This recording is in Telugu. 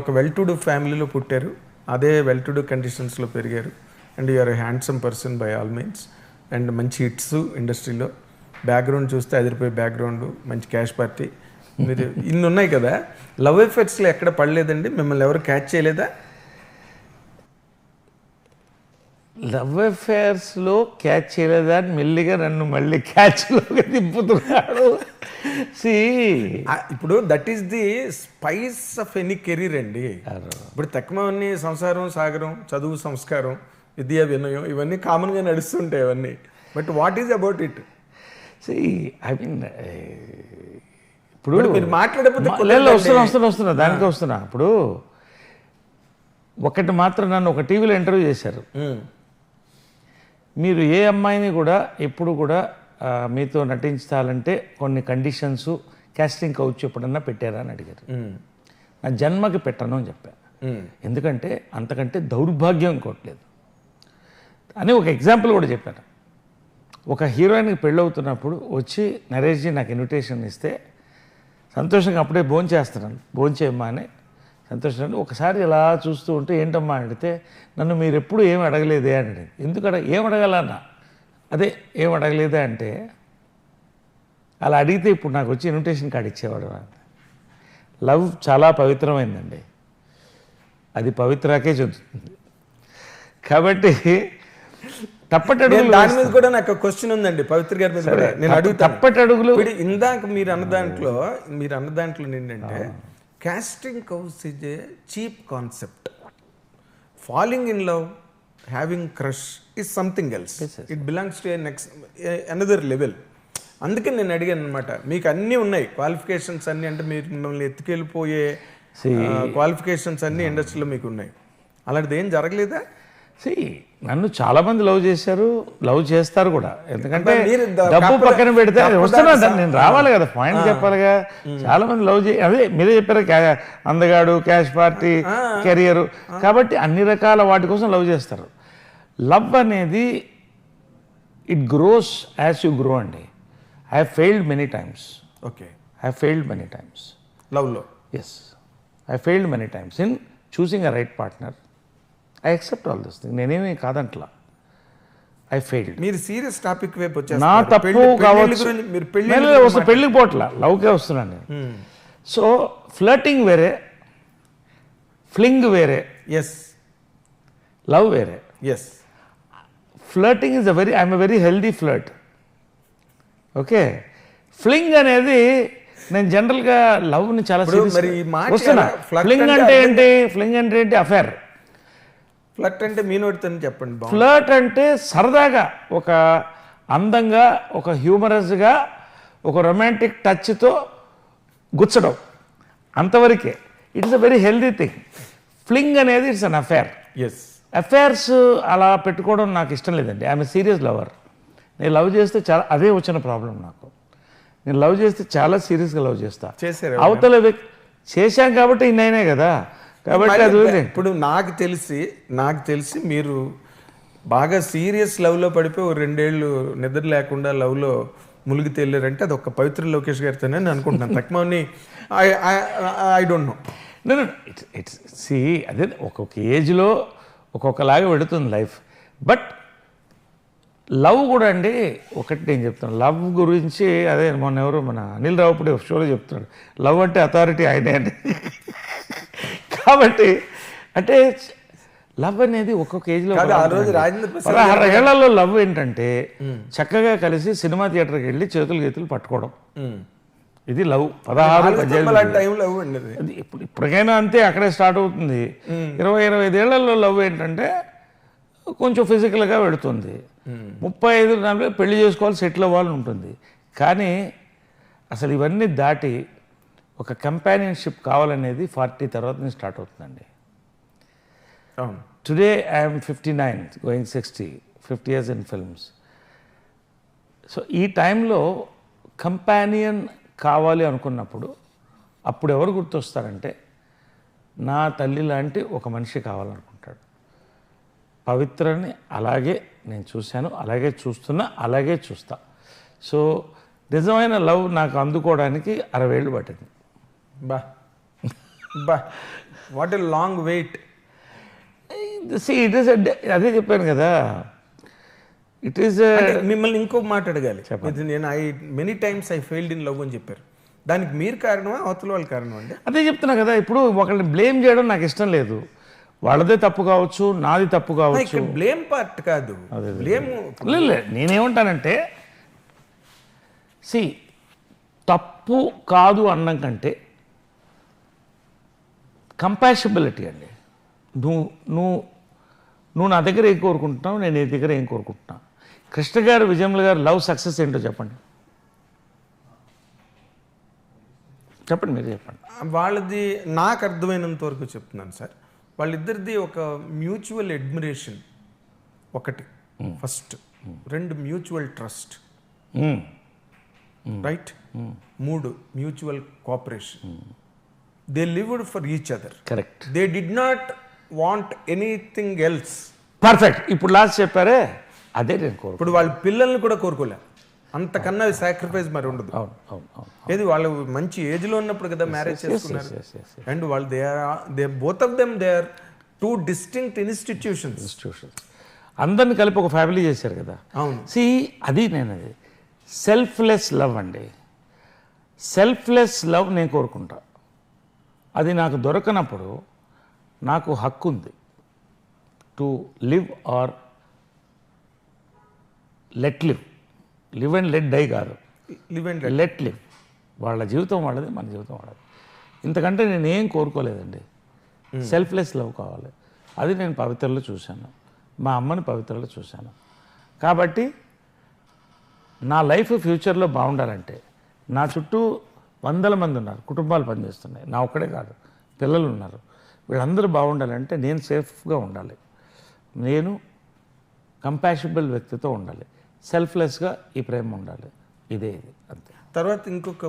ఒక వెల్ టు డూ ఫ్యామిలీలో పుట్టారు, అదే వెల్ టు డూ కండిషన్స్లో పెరిగారు. And you're handsome person by all means. And మంచి హిట్స్ ఇండస్ట్రీలో. బ్యాక్గ్రౌండ్ చూస్తే అదిరిపోయే బ్యాక్గ్రౌండ్, మంచి క్యాష్ పార్టీ. మీరు ఇన్ని ఉన్నాయి కదా, లవ్ ఎఫెక్ట్స్లో ఎక్కడ పడలేదండి? మిమ్మల్ని ఎవరు క్యాచ్ చేయలేదా? లవ్ అఫేర్స్లో క్యాచ్ చేయలేదా అని మెల్లిగా నన్ను మళ్ళీ క్యాచ్లోకి తిప్పుతున్నాడు. ఇప్పుడు that is the spice of any career అండి. ఇప్పుడు తక్కువన్నీ సంసారం, సాగరం, చదువు, సంస్కారం, విద్యా, వినయం ఇవన్నీ కామన్గా నడుస్తుంటాయి అవన్నీ. But what is about it? I mean ఇప్పుడు మీరు మాట్లాడకపోతే వస్తున్నా దానికే వస్తున్నా. ఇప్పుడు ఒకటి మాత్రం నన్ను ఒక టీవీలో ఇంటర్వ్యూ చేశారు. మీరు ఏ అమ్మాయిని కూడా ఎప్పుడు కూడా మీతో నటించాలంటే కొన్ని కండిషన్స్ కాస్టింగ్ కౌచ్ ఎప్పుడన్నా పెట్టారా అని అడిగారు. నా జన్మకి పెట్టను అని చెప్పాను. ఎందుకంటే అంతకంటే దౌర్భాగ్యం ఇంకోట్లేదు అని ఒక ఎగ్జాంపుల్ కూడా చెప్పాను. ఒక హీరోయిన్కి పెళ్ళవుతున్నప్పుడు వచ్చి నరేష్జీ నాకు ఇన్విటేషన్ ఇస్తే సంతోషంగా అప్పుడే భోంచేస్తున్నాను, భోంచేయమ్మా అని సంతోషంగా ఒకసారి ఇలా చూస్తూ ఉంటే ఏంటమ్మా అడిగితే నన్ను మీరు ఎప్పుడు ఏమి అడగలేదే అని అడిగింది. ఎందుకు ఏం అడగాలన్నా? అదే ఏం అడగలేదే అంటే అలా అడిగితే ఇప్పుడు నాకు వచ్చి ఇన్విటేషన్ కార్డు ఇచ్చేవాడు. లవ్ చాలా పవిత్రమైందండి, అది పవిత్రాకే చెందుతుంది. కాబట్టి తప్పటడుగులు దాని మీద కూడా నాకు క్వశ్చన్ ఉందండి పవిత్ర గారి మీద కూడా. నేను అడుగుతా తప్పటడుగులు. ఇందాక మీరు అన్న దాంట్లో ఏంటంటే casting couch is a cheap concept. Falling in love, having crush is something else. It belongs to another level. అందుకని నేను అడిగాను అనమాట. మీకు అన్నీ ఉన్నాయి క్వాలిఫికేషన్స్ అన్నీ, అంటే మీరు మిమ్మల్ని ఎత్తుకెళ్ళిపోయే క్వాలిఫికేషన్స్ అన్నీ ఇండస్ట్రీలో మీకు ఉన్నాయి. అలాంటిది ఏం జరగలేదా? నన్ను చాలా మంది లవ్ చేశారు, లవ్ చేస్తారు కూడా. ఎందుకంటే డబ్బు పక్కన పెడితే వస్తున్నా, నేను రావాలి కదా, పాయింట్ చెప్పాలిగా. చాలా మంది లవ్ అదే మీరే చెప్పారు, అందగాడు, క్యాష్ పార్టీ, కెరియర్, కాబట్టి అన్ని రకాల వాటి కోసం లవ్ చేస్తారు. లవ్ అనేది it grows as you grow అండి. I have failed many times. Okay, I have failed many times లవ్లో. Yes, I failed many times in choosing a right partner. I accept all this thing. నేనేమి కాదంట్లా. I failed. మీరు సీరియస్ టాపిక్ వైపు వచ్చారు. నా తప్పు కావచ్చు. పెళ్ళికి పోట్ల, లవ్కే వస్తున్నాను నేను. సో ఫ్లర్టింగ్ వేరే, ఫ్లింగ్ వేరే, ఎస్, లవ్ వేరే. Yes, flirting is I'm a very healthy flirt. Okay, fling అనేది నేను జనరల్గా లవ్ని చాలా వస్తున్నా. ఫ్లింగ్ అంటే ఏంటి? ఫ్లింగ్ అంటే ఏంటి? అఫేర్. ఫ్లర్ట్ అంటే మీ నోటితో చెప్పండి. ఫ్లర్ట్ అంటే సరదాగా, ఒక అందంగా, ఒక హ్యూమరస్గా, ఒక రొమాంటిక్ టచ్తో గుచ్చడం, అంతవరకే. It's a very healthy thing. Fling అనేది it's an affair. Yes, affairs అలా పెట్టుకోవడం నాకు ఇష్టం లేదండి. I'm a serious lover. నేను లవ్ చేస్తే చాలా, అదే వచ్చిన ప్రాబ్లం నాకు. నేను లవ్ చేస్తే చాలా సీరియస్గా లవ్ చేస్తా. అవతల వ్యక్తి చేశాం కాబట్టి ఇన్నైనా కదా. కాబట్టి అది ఇప్పుడు నాకు తెలిసి మీరు బాగా సీరియస్ లవ్లో పడిపోయి 2 ఏళ్ళు నిద్ర లేకుండా లవ్లో మునిగి తేలారంటే అది ఒక పవిత్ర లోకేష్ గారితోనే నేను అనుకుంటున్నాను. తక్కువని ఐ డోంట్ నో. ఇట్స్ అదే ఒక్కొక్క ఏజ్లో ఒక్కొక్కలాగా పెడుతుంది లైఫ్. బట్ లవ్ కూడా అండి, ఒకటి నేను చెప్తాను లవ్ గురించి. అదే మొన్న ఎవరు మన అనిల్ రావుపూడి షోలో చెప్తున్నాడు, లవ్ అంటే అథారిటీ ఆయనే అండి. కాబట్టి అంటే లవ్ అనేది ఒక్కొక్క ఏజ్లో 16 ఏళ్లలో లవ్ ఏంటంటే చక్కగా కలిసి సినిమా థియేటర్కి వెళ్ళి చేతులు గీతులు పట్టుకోవడం, ఇది లవ్. 16-18 ఇప్పటికైనా అంతే, అక్కడే స్టార్ట్ అవుతుంది. 20-25 ఏళ్లలో లవ్ ఏంటంటే కొంచెం ఫిజికల్గా పెడుతుంది. 35-40 పెళ్లి చేసుకోవాలి, సెటిల్ అవ్వాలని ఉంటుంది. కానీ అసలు ఇవన్నీ దాటి ఒక కంపానియన్షిప్ కావాలనేది 40 తర్వాత నుంచి స్టార్ట్ అవుతుందండి. Today I'm 59 going 60, 50 years in films. So ఈ టైంలో కంపానియన్ కావాలి అనుకున్నప్పుడు అప్పుడు ఎవరు గుర్తొస్తారంటే నా తల్లి లాంటి ఒక మనిషి కావాలనుకుంటాడు. పవిత్రని అలాగే నేను చూశాను, అలాగే చూస్తున్నా, అలాగే చూస్తా. సో నిజమైన లవ్ నాకు అందుకోవడానికి 60 ఏళ్ళు పట్టింది. బా బా what a long wait. It is అదే చెప్పాను కదా, ఇట్ ఈస్ మిమ్మల్ని ఇంకో మాట అడగాలి. ఇది నేను many times I failed in love అని చెప్పారు. దానికి మీరు కారణమా అవతల వాళ్ళ కారణం అండి? అదే చెప్తున్నా కదా, ఇప్పుడు ఒకళ్ళని బ్లేమ్ చేయడం నాకు ఇష్టం లేదు. వాళ్ళదే తప్పు కావచ్చు, నాది తప్పు కావచ్చు. బ్లేమ్ పార్ట్ కాదు, బ్లేమ్ లేదు. నేనేమంటానంటే తప్పు కాదు అన్నం కంటే కంపాషబిలిటీ అండి. నువ్వు నా దగ్గర ఏం కోరుకుంటున్నావు, నేను నీ దగ్గర ఏం కోరుకుంటున్నాను. కృష్ణ గారు, విజయమ్మ గారు లవ్ సక్సెస్ ఏంటో చెప్పండి, చెప్పండి, మీరు చెప్పండి. వాళ్ళది నాకు అర్థమైనంత వరకు చెప్తున్నాను సార్. వాళ్ళిద్దరిది ఒక మ్యూచువల్ అడ్మిరేషన్ ఒకటి ఫస్ట్, రెండు మ్యూచువల్ ట్రస్ట్, రైట్, మూడు mutual cooperation. They lived for each other. Correct. They did not want anything else. Perfect. ఇప్పుడు లాస్ట్ చెప్పారే అదే నేను కోరుకు. ఇప్పుడు వాళ్ళ పిల్లల్ని కూడా కోరుకోలే, అంతకన్నా సాక్రిఫైస్ మరి ఉండదు. అవును అవును అవును. ఏది వాళ్ళు మంచి ఏజ్లో ఉన్నప్పుడు కదా మ్యారేజ్ చేసుకున్నారు. అండ్ వాళ్ళు they both of them they are two distinct institutions. అందరిని కలిపి ఒక ఫ్యామిలీ చేశారు కదా. అవును. అది సెల్ఫ్లెస్ లవ్ అండి. సెల్ఫ్లెస్ లవ్ నేను కోరుకుంటా. అది నాకు దొరకనప్పుడు నాకు హక్కు ఉంది to live or let live. Live and let die కాదు, లివ్ అండ్ లెట్ లివ్. వాళ్ళ జీవితం వాళ్ళది, మన జీవితం వాళ్ళది. ఇంతకంటే నేనేం కోరుకోలేదండి. సెల్ఫ్లెస్ లవ్ కావాలి. అది నేను పవిత్రలో చూశాను, మా అమ్మని పవిత్రలో చూశాను. కాబట్టి నా లైఫ్ ఫ్యూచర్లో బాగుండాలంటే నా చుట్టూ వందల మంది ఉన్నారు, కుటుంబాలు పనిచేస్తున్నాయి, నా ఒక్కడే కాదు, పిల్లలు ఉన్నారు. వీళ్ళందరూ బాగుండాలంటే నేను సేఫ్గా ఉండాలి, నేను కంపాషబుల్ వ్యక్తితో ఉండాలి, సెల్ఫ్లెస్గా ఈ ప్రేమ ఉండాలి. ఇది అంతే. తర్వాత ఇంకొక